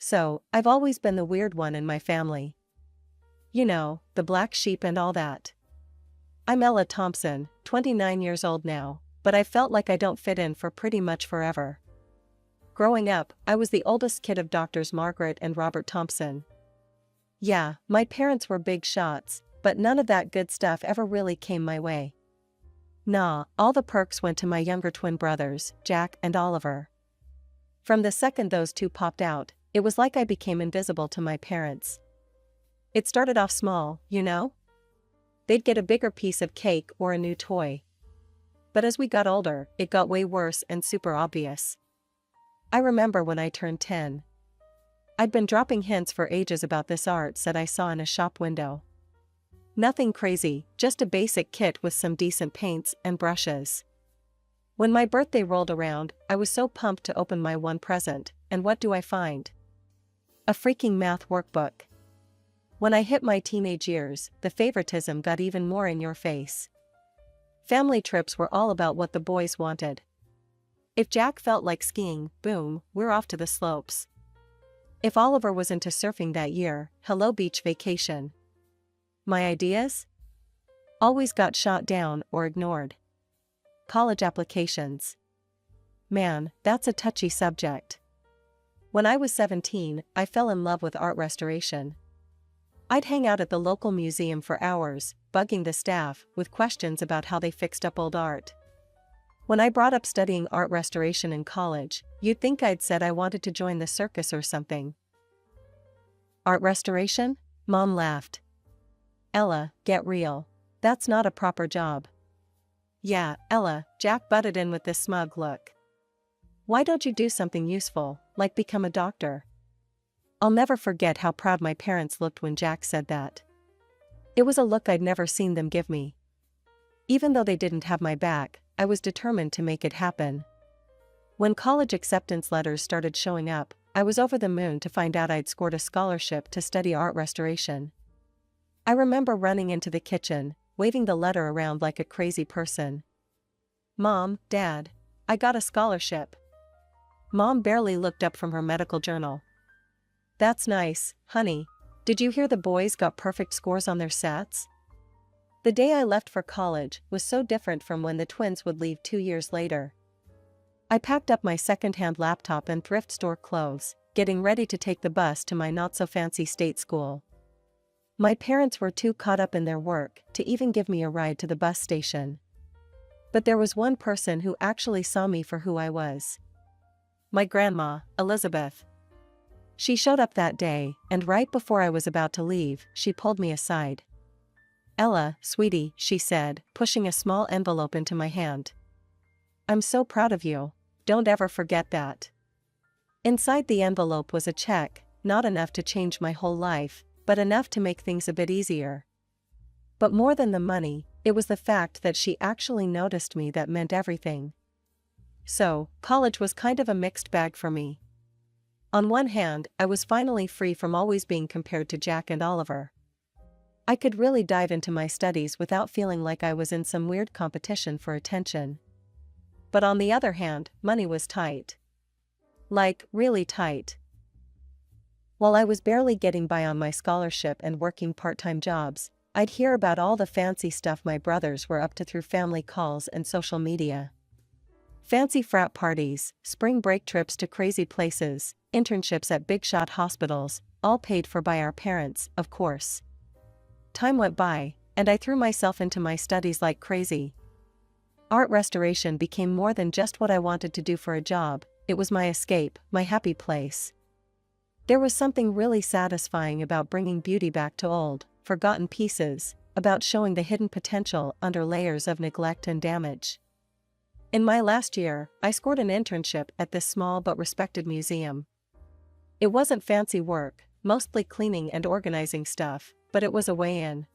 So, I've always been the weird one in my family. You know, the black sheep and all that. I'm Ella Thompson, 29 years old now, but I felt like I don't fit in for pretty much forever. Growing up, I was the oldest kid of doctors Margaret and Robert Thompson. Yeah, my parents were big shots, but none of that good stuff ever really came my way. Nah, all the perks went to my younger twin brothers, Jack and Oliver. From the second those two popped out, it was like I became invisible to my parents. It started off small, you know? They'd get a bigger piece of cake or a new toy. But as we got older, it got way worse and super obvious. I remember when I turned 10. I'd been dropping hints for ages about this art set I saw in a shop window. Nothing crazy, just a basic kit with some decent paints and brushes. When my birthday rolled around, I was so pumped to open my one present, and what do I find? A freaking math workbook. When I hit my teenage years, the favoritism got even more in your face. Family trips were all about what the boys wanted. If Jack felt like skiing, boom, we're off to the slopes. If Oliver was into surfing that year, hello beach vacation. My ideas? Always got shot down or ignored. College applications. Man, that's a touchy subject. When I was 17, I fell in love with art restoration. I'd hang out at the local museum for hours, bugging the staff with questions about how they fixed up old art. When I brought up studying art restoration in college, you'd think I'd said I wanted to join the circus or something. Art restoration? Mom laughed. Ella, get real. That's not a proper job. Yeah, Ella, Jack butted in with this smug look. Why don't you do something useful, like become a doctor? I'll never forget how proud my parents looked when Jack said that. It was a look I'd never seen them give me. Even though they didn't have my back, I was determined to make it happen. When college acceptance letters started showing up, I was over the moon to find out I'd scored a scholarship to study art restoration. I remember running into the kitchen, waving the letter around like a crazy person. Mom, Dad, I got a scholarship. Mom barely looked up from her medical journal. That's nice, honey. Did you hear the boys got perfect scores on their SATs? The day I left for college was so different from when the twins would leave 2 years later. I packed up my second-hand laptop and thrift store clothes, getting ready to take the bus to my not-so-fancy state school. My parents were too caught up in their work to even give me a ride to the bus station. But there was one person who actually saw me for who I was. My grandma, Elizabeth. She showed up that day, and right before I was about to leave, she pulled me aside. Ella, sweetie, she said, pushing a small envelope into my hand. I'm so proud of you. Don't ever forget that. Inside the envelope was a check, not enough to change my whole life, but enough to make things a bit easier. But more than the money, it was the fact that she actually noticed me that meant everything. So, college was kind of a mixed bag for me. On one hand, I was finally free from always being compared to Jack and Oliver. I could really dive into my studies without feeling like I was in some weird competition for attention. But on the other hand, money was tight. Like, really tight. While I was barely getting by on my scholarship and working part-time jobs, I'd hear about all the fancy stuff my brothers were up to through family calls and social media. Fancy frat parties, spring break trips to crazy places, internships at big-shot hospitals, all paid for by our parents, of course. Time went by, and I threw myself into my studies like crazy. Art restoration became more than just what I wanted to do for a job, it was my escape, my happy place. There was something really satisfying about bringing beauty back to old, forgotten pieces, about showing the hidden potential under layers of neglect and damage. In my last year, I scored an internship at this small but respected museum. It wasn't fancy work, mostly cleaning and organizing stuff, but it was a way in.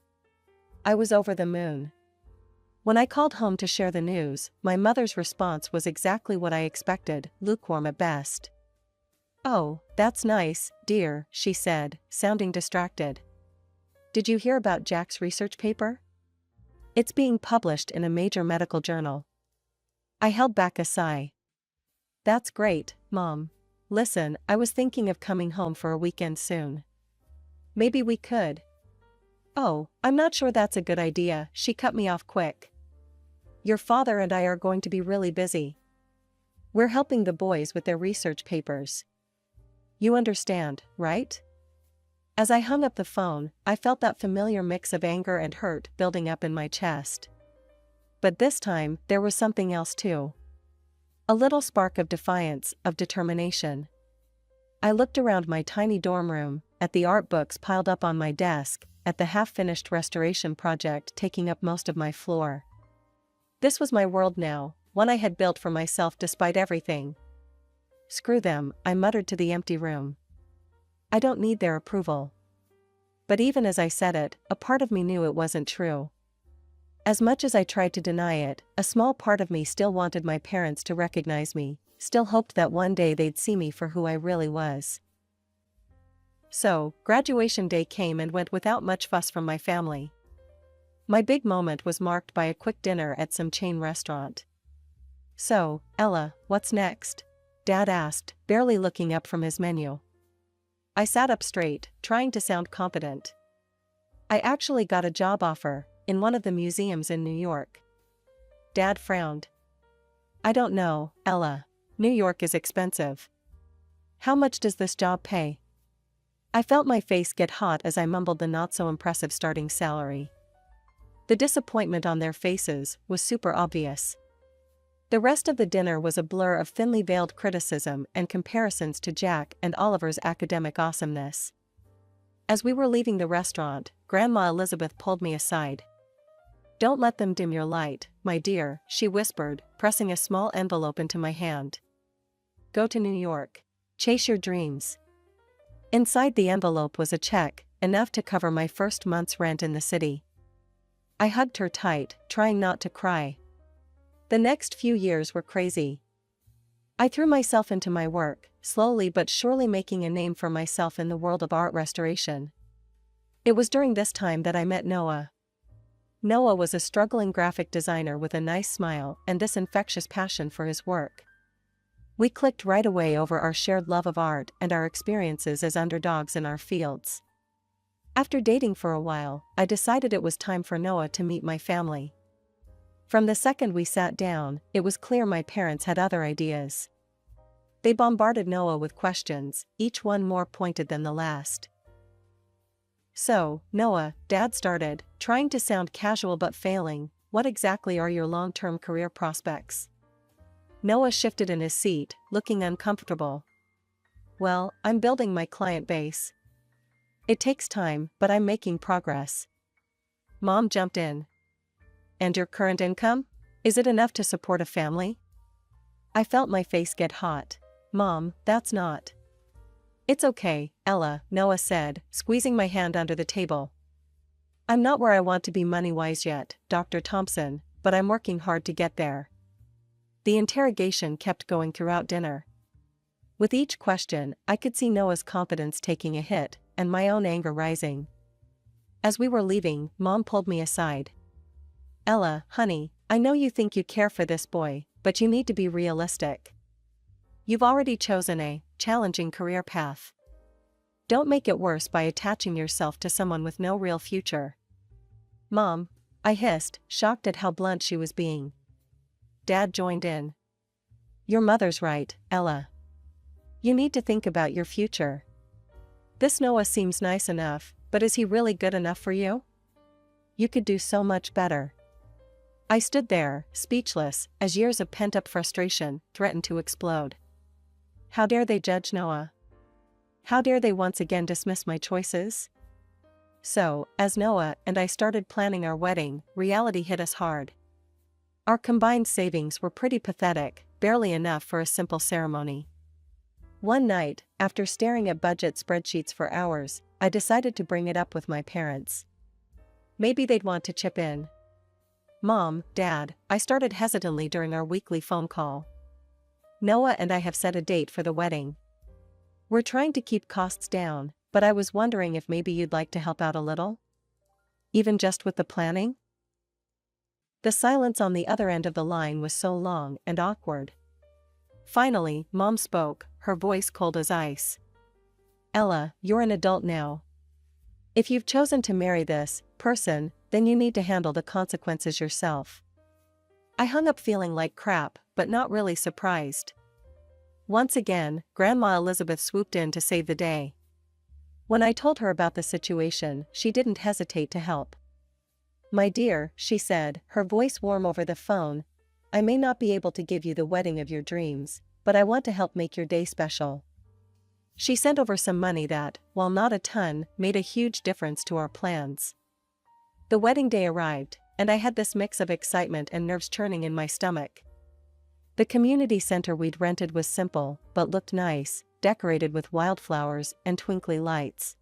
I was over the moon. When I called home to share the news, my mother's response was exactly what I expected, lukewarm at best. Oh, that's nice, dear, she said, sounding distracted. Did you hear about Jack's research paper? It's being published in a major medical journal. I held back a sigh. That's great, Mom. Listen, I was thinking of coming home for a weekend soon. Maybe we could. Oh, I'm not sure that's a good idea, she cut me off quick. Your father and I are going to be really busy. We're helping the boys with their research papers. You understand, right? As I hung up the phone, I felt that familiar mix of anger and hurt building up in my chest. But this time, there was something else too. A little spark of defiance, of determination. I looked around my tiny dorm room, at the art books piled up on my desk, at the half-finished restoration project taking up most of my floor. This was my world now, one I had built for myself despite everything. Screw them, I muttered to the empty room. I don't need their approval. But even as I said it, a part of me knew it wasn't true. As much as I tried to deny it, a small part of me still wanted my parents to recognize me, still hoped that one day they'd see me for who I really was. So, graduation day came and went without much fuss from my family. My big moment was marked by a quick dinner at some chain restaurant. So, Ella, what's next? Dad asked, barely looking up from his menu. I sat up straight, trying to sound competent. I actually got a job offer, in one of the museums in New York. Dad frowned. I don't know, Ella. New York is expensive. How much does this job pay? I felt my face get hot as I mumbled the not-so-impressive starting salary. The disappointment on their faces was super obvious. The rest of the dinner was a blur of thinly veiled criticism and comparisons to Jack and Oliver's academic awesomeness. As we were leaving the restaurant, Grandma Elizabeth pulled me aside. Don't let them dim your light, my dear, she whispered, pressing a small envelope into my hand. Go to New York. Chase your dreams. Inside the envelope was a check, enough to cover my first month's rent in the city. I hugged her tight, trying not to cry. The next few years were crazy. I threw myself into my work, slowly but surely making a name for myself in the world of art restoration. It was during this time that I met Noah. Noah was a struggling graphic designer with a nice smile and this infectious passion for his work. We clicked right away over our shared love of art and our experiences as underdogs in our fields. After dating for a while, I decided it was time for Noah to meet my family. From the second we sat down, it was clear my parents had other ideas. They bombarded Noah with questions, each one more pointed than the last. So, Noah, Dad started, trying to sound casual but failing, what exactly are your long-term career prospects? Noah shifted in his seat, looking uncomfortable. Well, I'm building my client base. It takes time, but I'm making progress. Mom jumped in. And your current income? Is it enough to support a family? I felt my face get hot. Mom, that's not. It's okay, Ella, Noah said, squeezing my hand under the table. I'm not where I want to be money-wise yet, Dr. Thompson, but I'm working hard to get there. The interrogation kept going throughout dinner. With each question, I could see Noah's confidence taking a hit, and my own anger rising. As we were leaving, Mom pulled me aside. Ella, honey, I know you think you care for this boy, but you need to be realistic. You've already chosen a challenging career path. Don't make it worse by attaching yourself to someone with no real future. Mom, I hissed, shocked at how blunt she was being. Dad joined in. Your mother's right, Ella. You need to think about your future. This Noah seems nice enough, but is he really good enough for you? You could do so much better. I stood there, speechless, as years of pent-up frustration threatened to explode. How dare they judge Noah? How dare they once again dismiss my choices? So, as Noah and I started planning our wedding, reality hit us hard. Our combined savings were pretty pathetic, barely enough for a simple ceremony. One night, after staring at budget spreadsheets for hours, I decided to bring it up with my parents. Maybe they'd want to chip in. Mom, Dad, I started hesitantly during our weekly phone call. Noah and I have set a date for the wedding. We're trying to keep costs down, but I was wondering if maybe you'd like to help out a little? Even just with the planning? The silence on the other end of the line was so long and awkward. Finally, Mom spoke, her voice cold as ice. Ella, you're an adult now. If you've chosen to marry this person, then you need to handle the consequences yourself. I hung up feeling like crap, but not really surprised. Once again, Grandma Elizabeth swooped in to save the day. When I told her about the situation, she didn't hesitate to help. My dear, she said, her voice warm over the phone, I may not be able to give you the wedding of your dreams, but I want to help make your day special. She sent over some money that, while not a ton, made a huge difference to our plans. The wedding day arrived, and I had this mix of excitement and nerves churning in my stomach. The community center we'd rented was simple, but looked nice, decorated with wildflowers and twinkly lights.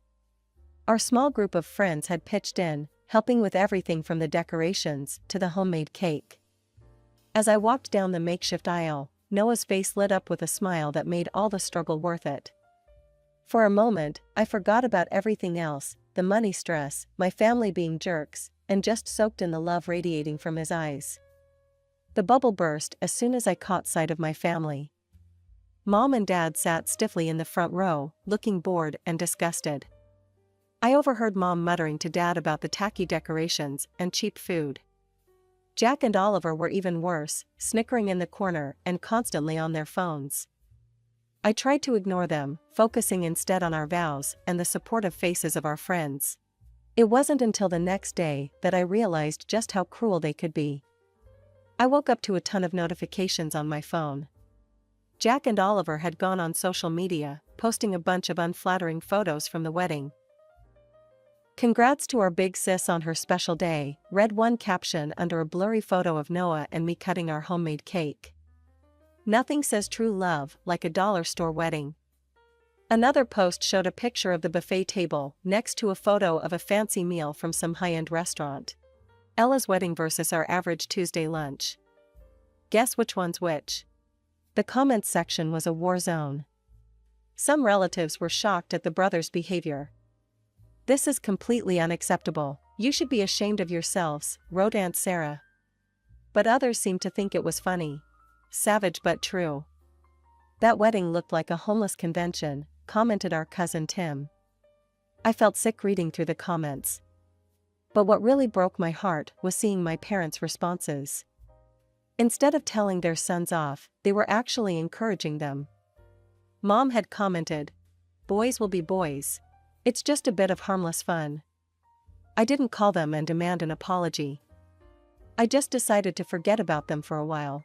Our small group of friends had pitched in, helping with everything from the decorations to the homemade cake. As I walked down the makeshift aisle, Noah's face lit up with a smile that made all the struggle worth it. For a moment, I forgot about everything else, the money stress, my family being jerks, and just soaked in the love radiating from his eyes. The bubble burst as soon as I caught sight of my family. Mom and Dad sat stiffly in the front row, looking bored and disgusted. I overheard Mom muttering to Dad about the tacky decorations and cheap food. Jack and Oliver were even worse, snickering in the corner and constantly on their phones. I tried to ignore them, focusing instead on our vows and the supportive faces of our friends. It wasn't until the next day that I realized just how cruel they could be. I woke up to a ton of notifications on my phone. Jack and Oliver had gone on social media, posting a bunch of unflattering photos from the wedding. Congrats to our big sis on her special day, read one caption under a blurry photo of Noah and me cutting our homemade cake. Nothing says true love like a dollar store wedding. Another post showed a picture of the buffet table next to a photo of a fancy meal from some high-end restaurant. Ella's wedding versus our average Tuesday lunch. Guess which one's which? The comments section was a war zone. Some relatives were shocked at the brothers' behavior. This is completely unacceptable, you should be ashamed of yourselves, wrote Aunt Sarah. But others seemed to think it was funny. Savage but true. That wedding looked like a homeless convention, commented our cousin Tim. I felt sick reading through the comments. But what really broke my heart was seeing my parents' responses. Instead of telling their sons off, they were actually encouraging them. Mom had commented, "Boys will be boys. It's just a bit of harmless fun." I didn't call them and demand an apology. I just decided to forget about them for a while.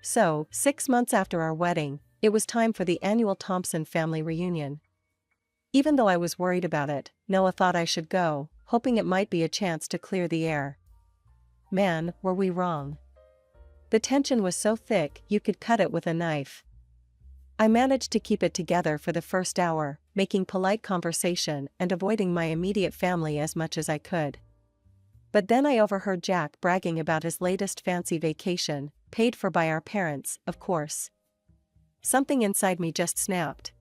So, 6 months after our wedding, it was time for the annual Thompson family reunion. Even though I was worried about it, Noah thought I should go, hoping it might be a chance to clear the air. Man, were we wrong. The tension was so thick you could cut it with a knife. I managed to keep it together for the first hour, making polite conversation and avoiding my immediate family as much as I could. But then I overheard Jack bragging about his latest fancy vacation, paid for by our parents, of course. Something inside me just snapped.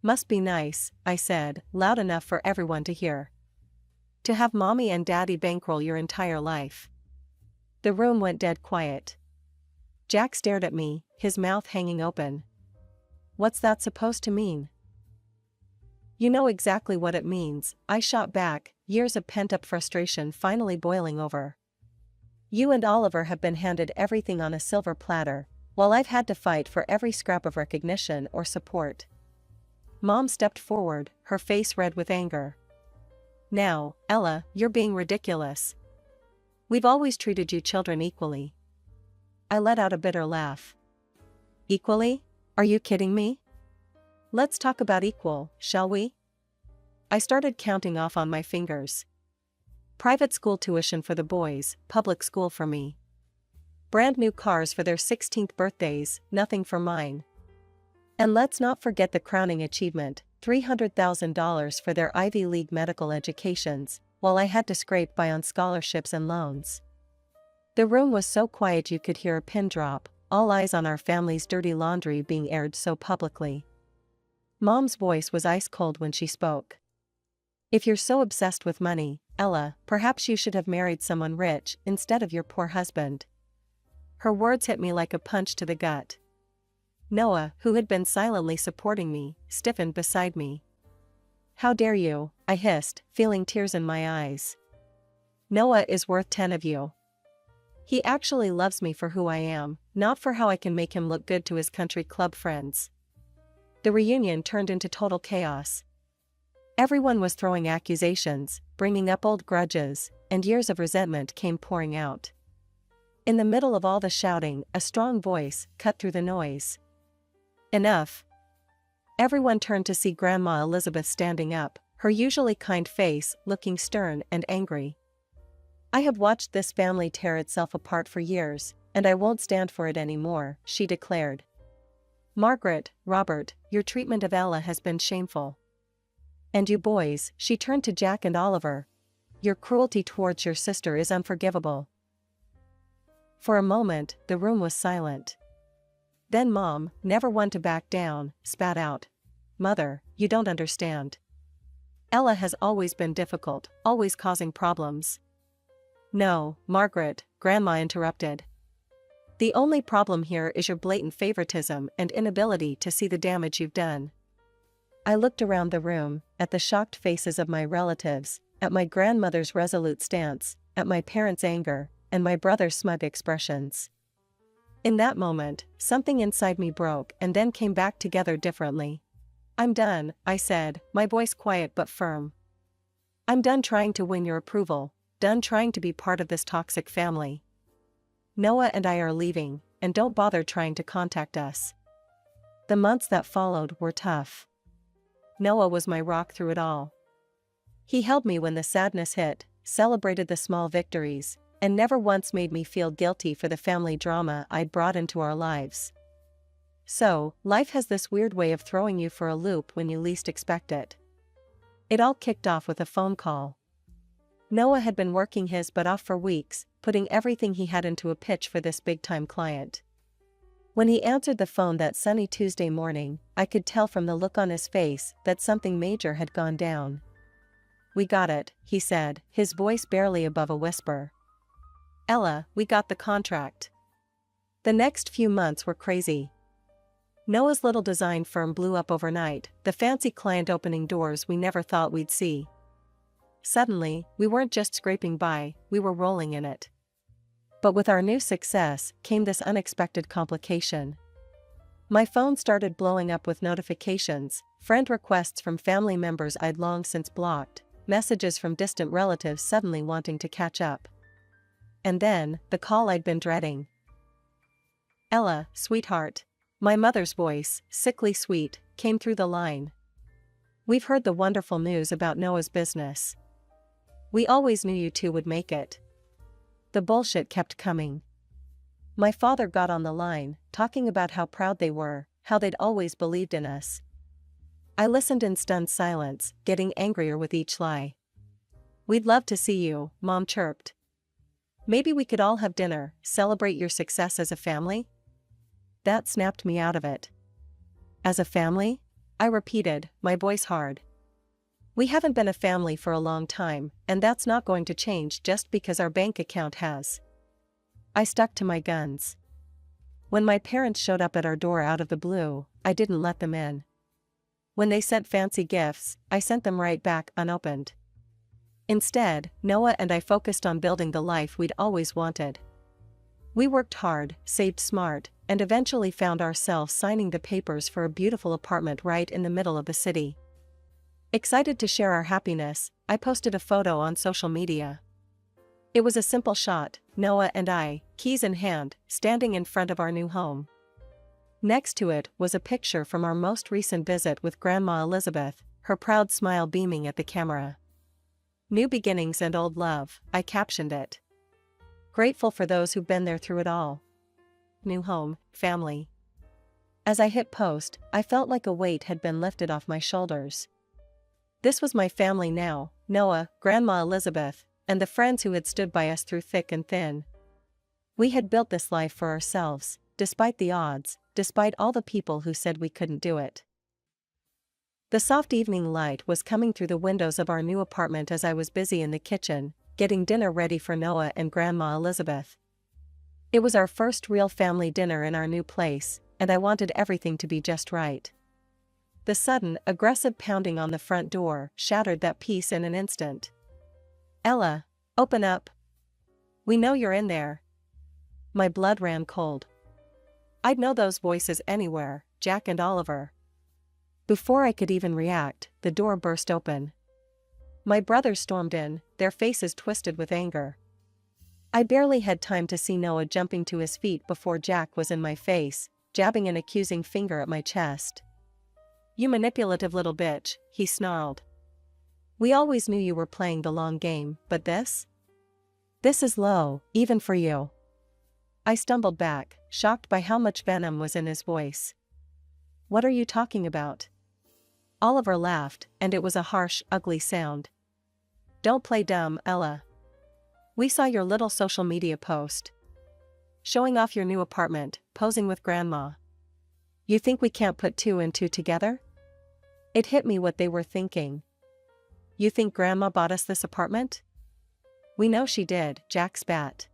Must be nice, I said, loud enough for everyone to hear. To have mommy and daddy bankroll your entire life. The room went dead quiet. Jack stared at me, his mouth hanging open. What's that supposed to mean? You know exactly what it means, I shot back, years of pent-up frustration finally boiling over. You and Oliver have been handed everything on a silver platter, while I've had to fight for every scrap of recognition or support. Mom stepped forward, her face red with anger. Now, Ella, you're being ridiculous. We've always treated you children equally. I let out a bitter laugh. Equally? Are you kidding me? Let's talk about equal, shall we? I started counting off on my fingers. Private school tuition for the boys, public school for me. Brand new cars for their 16th birthdays, nothing for mine. And let's not forget the crowning achievement, $300,000 for their Ivy League medical educations, while I had to scrape by on scholarships and loans. The room was so quiet you could hear a pin drop, all eyes on our family's dirty laundry being aired so publicly. Mom's voice was ice cold when she spoke. If you're so obsessed with money, Ella, perhaps you should have married someone rich instead of your poor husband. Her words hit me like a punch to the gut. Noah, who had been silently supporting me, stiffened beside me. "How dare you?" I hissed, feeling tears in my eyes. "Noah is worth 10 of you. He actually loves me for who I am, not for how I can make him look good to his country club friends." The reunion turned into total chaos. Everyone was throwing accusations, bringing up old grudges, and years of resentment came pouring out. In the middle of all the shouting, a strong voice cut through the noise. "Enough." Everyone turned to see Grandma Elizabeth standing up, her usually kind face looking stern and angry. "I have watched this family tear itself apart for years, and I won't stand for it anymore," she declared. "Margaret, Robert, your treatment of Ella has been shameful. And you boys," she turned to Jack and Oliver, "your cruelty towards your sister is unforgivable." For a moment, the room was silent. Then Mom, never one to back down, spat out, "Mother, you don't understand. Ella has always been difficult, always causing problems." "No, Margaret," Grandma interrupted. "The only problem here is your blatant favoritism and inability to see the damage you've done." I looked around the room, at the shocked faces of my relatives, at my grandmother's resolute stance, at my parents' anger, and my brother's smug expressions. In that moment, something inside me broke and then came back together differently. "I'm done," I said, my voice quiet but firm. "I'm done trying to win your approval, done trying to be part of this toxic family. Noah and I are leaving, and don't bother trying to contact us." The months that followed were tough. Noah was my rock through it all. He held me when the sadness hit, celebrated the small victories, and never once made me feel guilty for the family drama I'd brought into our lives. So, life has this weird way of throwing you for a loop when you least expect it. It all kicked off with a phone call. Noah had been working his butt off for weeks, putting everything he had into a pitch for this big-time client. When he answered the phone that sunny Tuesday morning, I could tell from the look on his face that something major had gone down. "We got it," he said, his voice barely above a whisper. "Ella, we got the contract." The next few months were crazy. Noah's little design firm blew up overnight, the fancy client opening doors we never thought we'd see. Suddenly, we weren't just scraping by, we were rolling in it. But with our new success, came this unexpected complication. My phone started blowing up with notifications, friend requests from family members I'd long since blocked, messages from distant relatives suddenly wanting to catch up. And then, the call I'd been dreading. "Ella, sweetheart." My mother's voice, sickly sweet, came through the line. "We've heard the wonderful news about Noah's business. We always knew you two would make it." The bullshit kept coming. My father got on the line, talking about how proud they were, how they'd always believed in us. I listened in stunned silence, getting angrier with each lie. "We'd love to see you," Mom chirped. "Maybe we could all have dinner, celebrate your success as a family?" That snapped me out of it. "As a family?" I repeated, my voice hard. "We haven't been a family for a long time, and that's not going to change just because our bank account has." I stuck to my guns. When my parents showed up at our door out of the blue, I didn't let them in. When they sent fancy gifts, I sent them right back unopened. Instead, Noah and I focused on building the life we'd always wanted. We worked hard, saved smart, and eventually found ourselves signing the papers for a beautiful apartment right in the middle of the city. Excited to share our happiness, I posted a photo on social media. It was a simple shot, Noah and I, keys in hand, standing in front of our new home. Next to it was a picture from our most recent visit with Grandma Elizabeth, her proud smile beaming at the camera. "New beginnings and old love," I captioned it. "Grateful for those who've been there through it all. New home, family." As I hit post, I felt like a weight had been lifted off my shoulders. This was my family now, Noah, Grandma Elizabeth, and the friends who had stood by us through thick and thin. We had built this life for ourselves, despite the odds, despite all the people who said we couldn't do it. The soft evening light was coming through the windows of our new apartment as I was busy in the kitchen, getting dinner ready for Noah and Grandma Elizabeth. It was our first real family dinner in our new place, and I wanted everything to be just right. The sudden, aggressive pounding on the front door shattered that peace in an instant. "Ella, open up. We know you're in there." My blood ran cold. I'd know those voices anywhere, Jack and Oliver. Before I could even react, the door burst open. My brothers stormed in, their faces twisted with anger. I barely had time to see Noah jumping to his feet before Jack was in my face, jabbing an accusing finger at my chest. "You manipulative little bitch," he snarled. "We always knew you were playing the long game, but this? This is low, even for you." I stumbled back, shocked by how much venom was in his voice. "What are you talking about?" Oliver laughed, and it was a harsh, ugly sound. "Don't play dumb, Ella. We saw your little social media post. Showing off your new apartment, posing with Grandma. You think we can't put two and two together?" It hit me what they were thinking. "You think Grandma bought us this apartment?" "We know she did," Jack spat.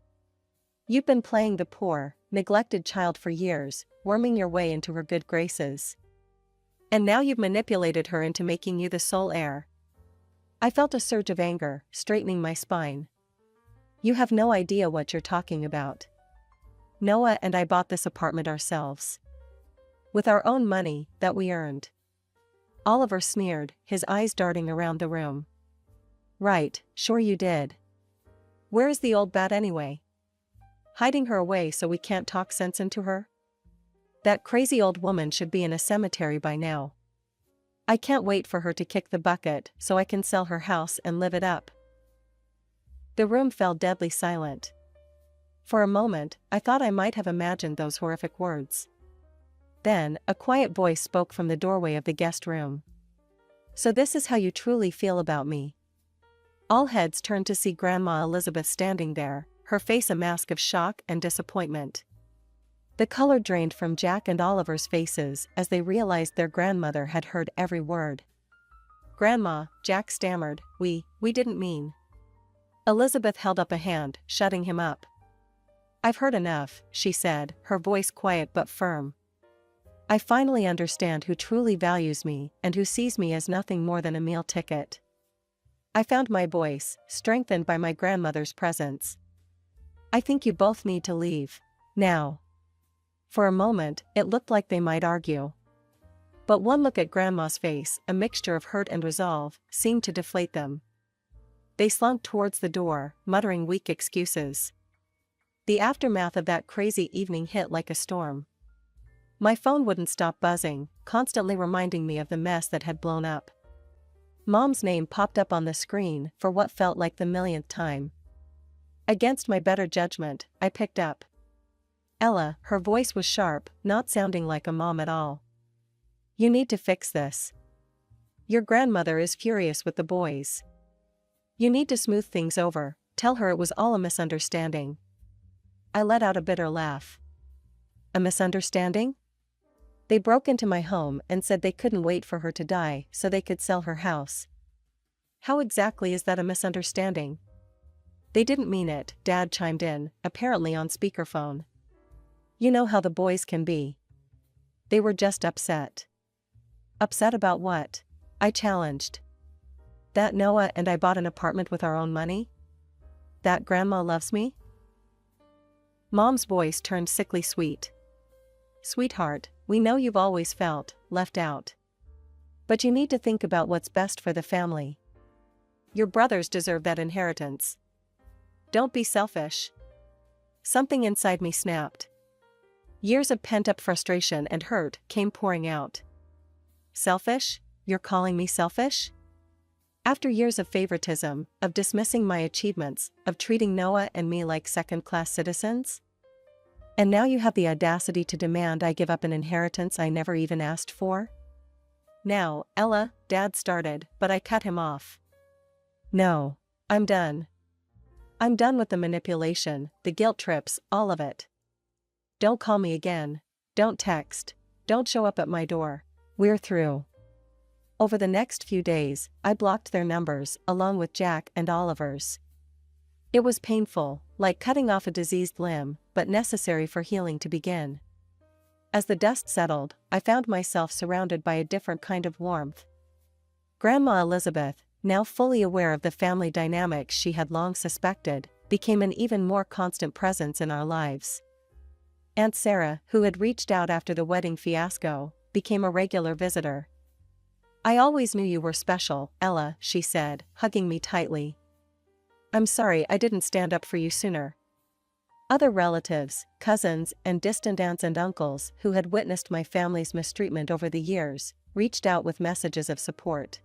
"You've been playing the poor, neglected child for years, worming your way into her good graces. And now you've manipulated her into making you the sole heir." I felt a surge of anger, straightening my spine. "You have no idea what you're talking about. Noah and I bought this apartment ourselves. With our own money, that we earned." Oliver sneered, his eyes darting around the room. "Right, sure you did. Where is the old bat anyway? Hiding her away so we can't talk sense into her? That crazy old woman should be in a cemetery by now. I can't wait for her to kick the bucket so I can sell her house and live it up." The room fell deadly silent. For a moment, I thought I might have imagined those horrific words. Then, a quiet voice spoke from the doorway of the guest room. "So this is how you truly feel about me." All heads turned to see Grandma Elizabeth standing there, her face a mask of shock and disappointment. The color drained from Jack and Oliver's faces as they realized their grandmother had heard every word. "Grandma," Jack stammered, we didn't mean." Elizabeth held up a hand, shutting him up. "I've heard enough," she said, her voice quiet but firm. "I finally understand who truly values me and who sees me as nothing more than a meal ticket." I found my voice, strengthened by my grandmother's presence. "I think you both need to leave. Now." For a moment, it looked like they might argue. But one look at Grandma's face, a mixture of hurt and resolve, seemed to deflate them. They slunk towards the door, muttering weak excuses. The aftermath of that crazy evening hit like a storm. My phone wouldn't stop buzzing, constantly reminding me of the mess that had blown up. Mom's name popped up on the screen for what felt like the millionth time. Against my better judgment, I picked up. "Ella," her voice was sharp, not sounding like a mom at all. "You need to fix this. Your grandmother is furious with the boys. You need to smooth things over, tell her it was all a misunderstanding." I let out a bitter laugh. "A misunderstanding?" "They broke into my home and said they couldn't wait for her to die so they could sell her house." "How exactly is that a misunderstanding?" "They didn't mean it," Dad chimed in, apparently on speakerphone. "You know how the boys can be. They were just upset." "Upset about what?" I challenged. "That Noah and I bought an apartment with our own money? That Grandma loves me?" Mom's voice turned sickly sweet. "Sweetheart, we know you've always felt left out. But you need to think about what's best for the family. Your brothers deserve that inheritance. Don't be selfish." Something inside me snapped. Years of pent-up frustration and hurt came pouring out. "Selfish? You're calling me selfish?" After years of favoritism, of dismissing my achievements, of treating Noah and me like second-class citizens? And now you have the audacity to demand I give up an inheritance I never even asked for? "Now, Ella," Dad started, but I cut him off. "No. I'm done. I'm done with the manipulation, the guilt trips, all of it. Don't call me again. Don't text. Don't show up at my door. We're through." Over the next few days, I blocked their numbers, along with Jack and Oliver's. It was painful, like cutting off a diseased limb, but necessary for healing to begin. As the dust settled, I found myself surrounded by a different kind of warmth. Grandma Elizabeth, now fully aware of the family dynamics she had long suspected, became an even more constant presence in our lives. Aunt Sarah, who had reached out after the wedding fiasco, became a regular visitor. "I always knew you were special, Ella," she said, hugging me tightly. "I'm sorry I didn't stand up for you sooner." Other relatives, cousins, and distant aunts and uncles who had witnessed my family's mistreatment over the years, reached out with messages of support.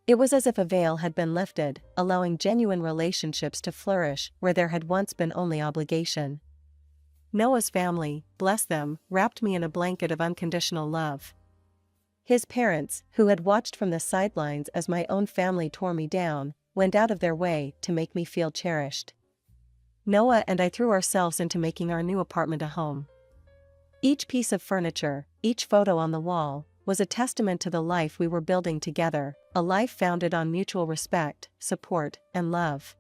It was as if a veil had been lifted, allowing genuine relationships to flourish where there had once been only obligation. Noah's family, bless them, wrapped me in a blanket of unconditional love. His parents, who had watched from the sidelines as my own family tore me down, went out of their way to make me feel cherished. Noah and I threw ourselves into making our new apartment a home. Each piece of furniture, each photo on the wall, was a testament to the life we were building together, a life founded on mutual respect, support, and love.